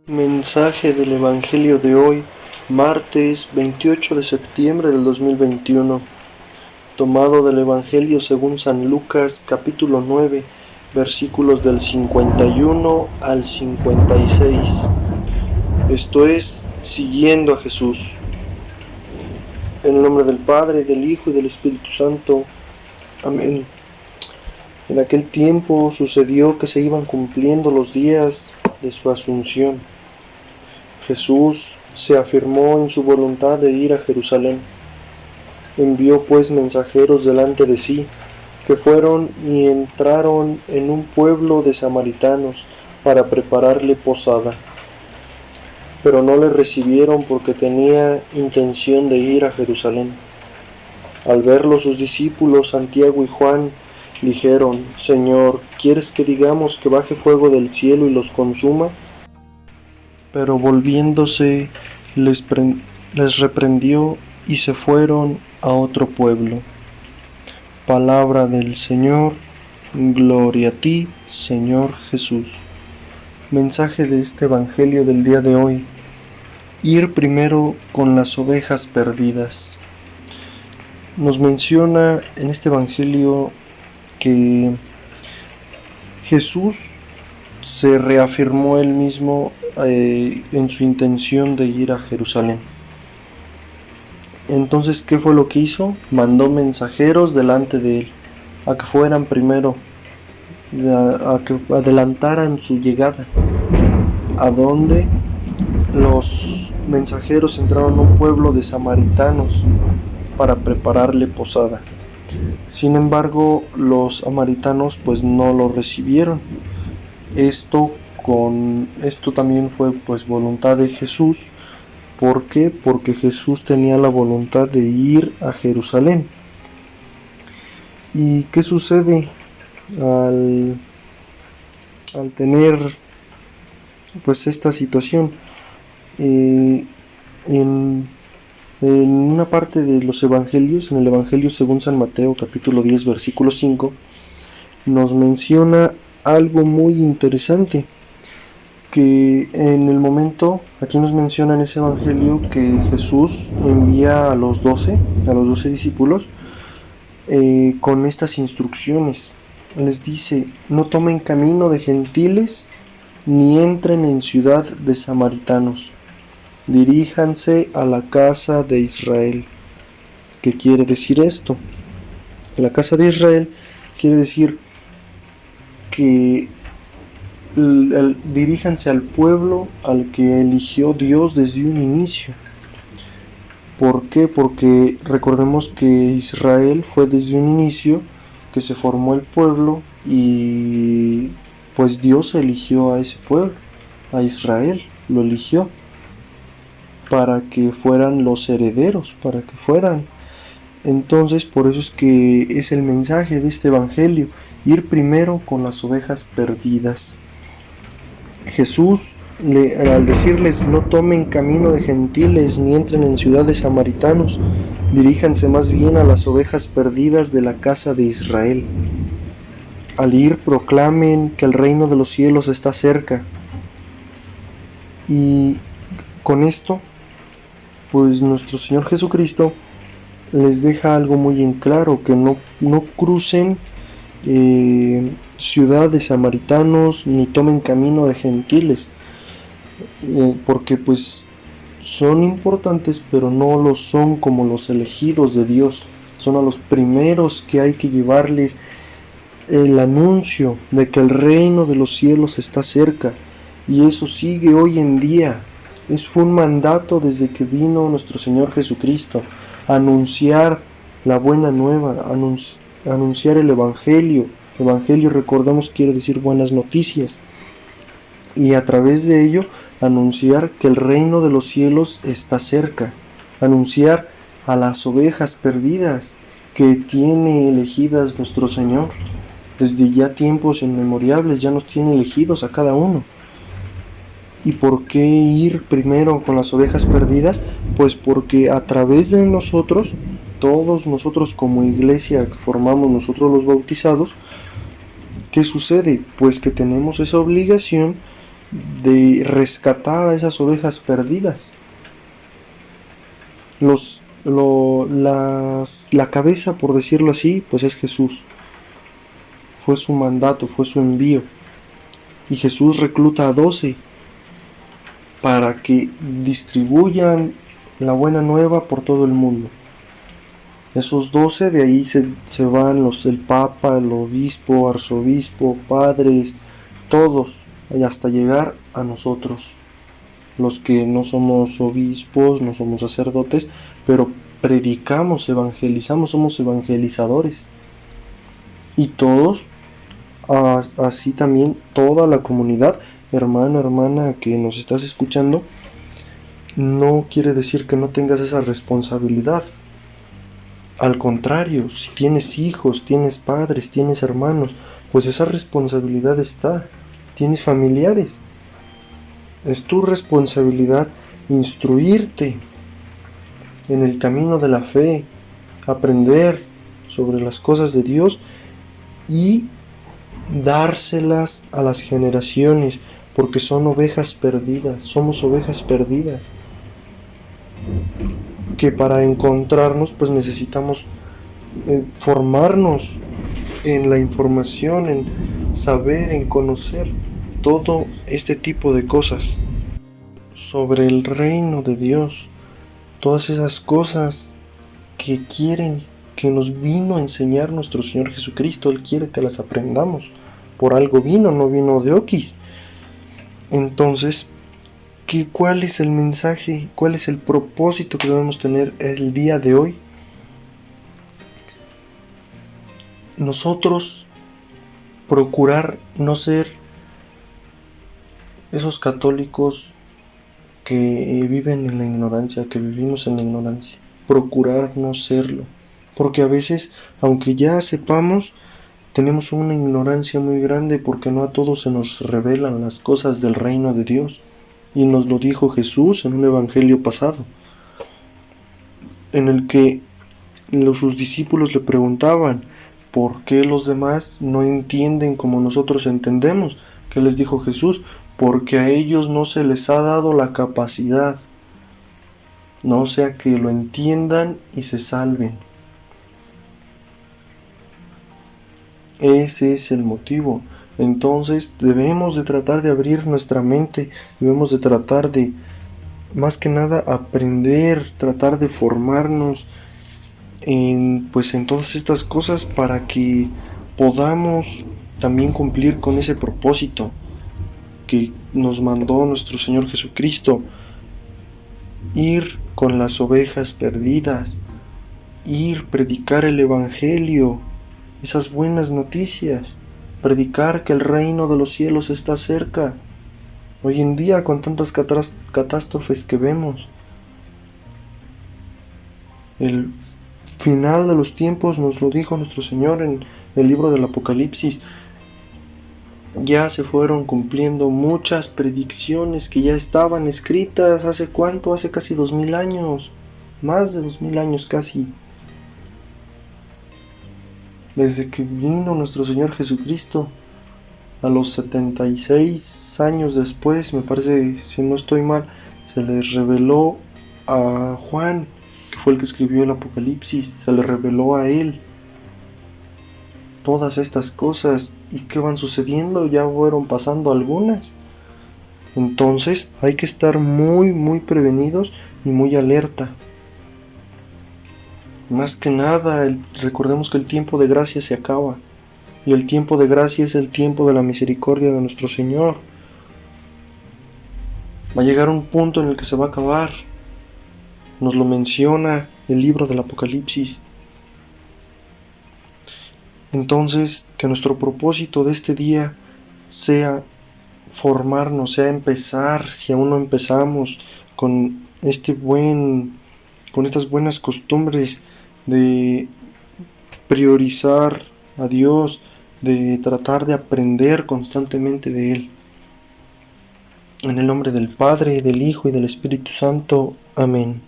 Mensaje del Evangelio de hoy, martes 28 de septiembre del 2021, tomado del Evangelio según San Lucas, capítulo 9, versículos del 51 al 56. Esto es, siguiendo a Jesús. En el nombre del Padre, del Hijo y del Espíritu Santo. Amén. En aquel tiempo sucedió que se iban cumpliendo los días de su asunción. Jesús se afirmó en su voluntad de ir a Jerusalén. Envió pues mensajeros delante de sí, que fueron y entraron en un pueblo de samaritanos para prepararle posada. Pero no le recibieron porque tenía intención de ir a Jerusalén. Al verlo sus discípulos Santiago y Juan dijeron: Señor, ¿quieres que digamos que baje fuego del cielo y los consuma? Pero volviéndose les reprendió y se fueron a otro pueblo. Palabra del Señor, gloria a ti, Señor Jesús. Mensaje de este Evangelio del día de hoy: ir primero con las ovejas perdidas. Nos menciona en este Evangelio que Jesús se reafirmó él mismo en su intención de ir a Jerusalén. Entonces, ¿qué fue lo que hizo? Mandó mensajeros delante de él, a que fueran primero, a que adelantaran su llegada. A donde los mensajeros entraron a un pueblo de samaritanos para prepararle posada. Sin embargo, los samaritanos pues no lo recibieron. Esto también fue pues voluntad de Jesús. ¿Por qué? Porque Jesús tenía la voluntad de ir a Jerusalén. ¿Y qué sucede al tener pues esta situación? En una parte de los evangelios, en el Evangelio según San Mateo, capítulo 10, versículo 5, nos menciona algo muy interesante, que en el momento, aquí nos menciona en ese evangelio que Jesús envía a los 12 discípulos con estas instrucciones. Les dice: no tomen camino de gentiles ni entren en ciudad de samaritanos, diríjanse a la casa de Israel. ¿Qué quiere decir esto? La casa de Israel quiere decir que diríjanse al pueblo al que eligió Dios desde un inicio. ¿Por qué? Porque recordemos que Israel fue desde un inicio que se formó el pueblo, y pues Dios eligió a ese pueblo, a Israel, lo eligió para que fueran los herederos, para que fueran. Entonces, por eso es que es el mensaje de este evangelio: ir primero con las ovejas perdidas. Jesús, al decirles: no tomen camino de gentiles ni entren en ciudad de samaritanos, diríjanse más bien a las ovejas perdidas de la casa de Israel. Al ir, proclamen que el reino de los cielos está cerca. Y con esto, pues nuestro Señor Jesucristo les deja algo muy en claro: que no crucen ciudad de samaritanos ni tomen camino de gentiles, porque pues son importantes, pero no lo son como los elegidos de Dios. Son a los primeros que hay que llevarles el anuncio de que el reino de los cielos está cerca, y eso sigue hoy en día. Fue un mandato desde que vino nuestro Señor Jesucristo: anunciar la buena nueva, anunciar el Evangelio. Evangelio, recordamos, quiere decir buenas noticias, y a través de ello anunciar que el reino de los cielos está cerca, anunciar a las ovejas perdidas que tiene elegidas nuestro Señor. Desde ya tiempos inmemoriales ya nos tiene elegidos a cada uno. ¿Y por qué ir primero con las ovejas perdidas? Pues porque a través de nosotros, todos nosotros como iglesia que formamos nosotros los bautizados, ¿qué sucede? Pues que tenemos esa obligación de rescatar a esas ovejas perdidas. La cabeza, por decirlo así, pues es Jesús. Fue su mandato, fue su envío. Y Jesús recluta a 12 para que distribuyan la buena nueva por todo el mundo. Esos 12, de ahí se van el Papa, el Obispo, Arzobispo, padres, todos, hasta llegar a nosotros, los que no somos obispos, no somos sacerdotes, pero predicamos, evangelizamos, somos evangelizadores. Y todos, así también toda la comunidad, hermano, hermana que nos estás escuchando, no quiere decir que no tengas esa responsabilidad. Al contrario, si tienes hijos, tienes padres, tienes hermanos, pues esa responsabilidad está. Tienes familiares. Es tu responsabilidad instruirte en el camino de la fe, aprender sobre las cosas de Dios y dárselas a las generaciones, porque son ovejas perdidas, somos ovejas perdidas, que para encontrarnos pues necesitamos formarnos en la información, en saber, en conocer todo este tipo de cosas sobre el reino de Dios, todas esas cosas que nos vino a enseñar nuestro Señor Jesucristo. Él quiere que las aprendamos. Por algo vino, no vino de oquis. Entonces, ¿cuál es el mensaje? ¿Cuál es el propósito que debemos tener el día de hoy? Nosotros procurar no ser esos católicos que viven en la ignorancia, que vivimos en la ignorancia. Procurar no serlo. Porque a veces, aunque ya sepamos, tenemos una ignorancia muy grande, porque no a todos se nos revelan las cosas del reino de Dios. Y nos lo dijo Jesús en un evangelio pasado, en el que sus discípulos le preguntaban por qué los demás no entienden como nosotros entendemos. ¿Qué les dijo Jesús? Porque a ellos no se les ha dado la capacidad, no sea que lo entiendan y se salven. Ese es el motivo. Entonces debemos de tratar de abrir nuestra mente, debemos de tratar de, más que nada, aprender, tratar de formarnos en todas estas cosas para que podamos también cumplir con ese propósito que nos mandó nuestro Señor Jesucristo: ir con las ovejas perdidas, predicar el Evangelio, esas buenas noticias, predicar que el reino de los cielos está cerca. Hoy en día, con tantas catástrofes que vemos, el final de los tiempos nos lo dijo nuestro Señor en el libro del Apocalipsis. Ya se fueron cumpliendo muchas predicciones que ya estaban escritas. ¿Hace cuánto? Hace casi 2000 años. Más de 2000 años casi. Desde que vino nuestro Señor Jesucristo, a los 76 años después, me parece, si no estoy mal, se les reveló a Juan, que fue el que escribió el Apocalipsis, se le reveló a él todas estas cosas. ¿Y qué van sucediendo? Ya fueron pasando algunas. Entonces hay que estar muy prevenidos y muy alerta. Más que nada, recordemos que el tiempo de gracia se acaba, y el tiempo de gracia es el tiempo de la misericordia de nuestro Señor. Va a llegar un punto en el que se va a acabar. Nos lo menciona el libro del Apocalipsis. Entonces, que nuestro propósito de este día sea formarnos, sea empezar, si aún no empezamos, con estas buenas costumbres de priorizar a Dios, de tratar de aprender constantemente de Él. En el nombre del Padre, del Hijo y del Espíritu Santo. Amén.